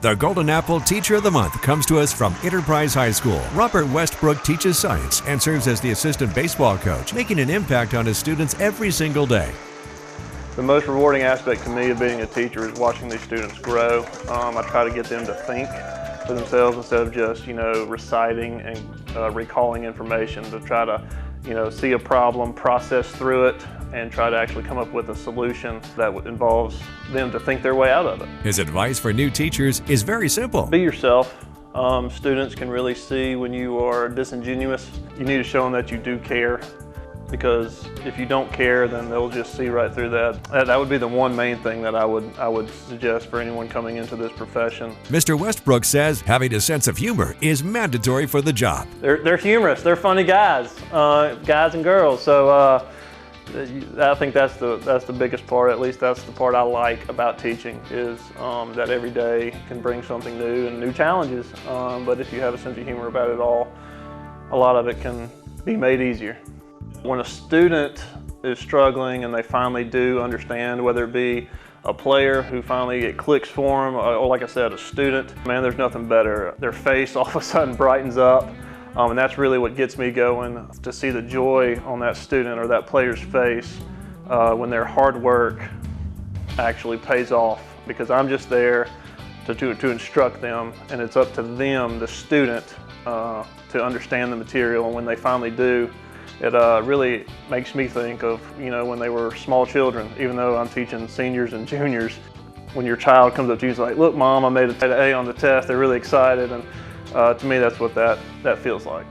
The Golden Apple Teacher of the Month comes to us from Enterprise High School. Robert Westbrook teaches science and serves as the assistant baseball coach, making an impact on his students every single day. The most rewarding aspect to me of being a teacher is watching these students grow. I try to get them to think for themselves instead of just, reciting and recalling information, to try to, see a problem, process through it, and try to actually come up with a solution that involves them to think their way out of it. His advice for new teachers is very simple. Be yourself. Students can really see when you are disingenuous. You need to show them that you do care, because if you don't care, then they'll just see right through that. That would be the one main thing that I would suggest for anyone coming into this profession. Mr. Westbrook says having a sense of humor is mandatory for the job. They're humorous. They're funny guys, guys and girls. So I think that's the biggest part. At least that's the part I like about teaching, is that every day can bring something new and new challenges. But if you have a sense of humor about it all, a lot of it can be made easier. When a student is struggling and they finally do understand, whether it be a player who finally it clicks for them, or like I said, a student, man, there's nothing better. Their face all of a sudden brightens up, and that's really what gets me going, to see the joy on that student or that player's face when their hard work actually pays off, because I'm just there to instruct them, and it's up to them, the student, to understand the material. And when they finally do, it really makes me think of, when they were small children. Even though I'm teaching seniors and juniors, when your child comes up to you and is like, "Look, Mom, I made an A on the test," they're really excited, and to me that's what that feels like.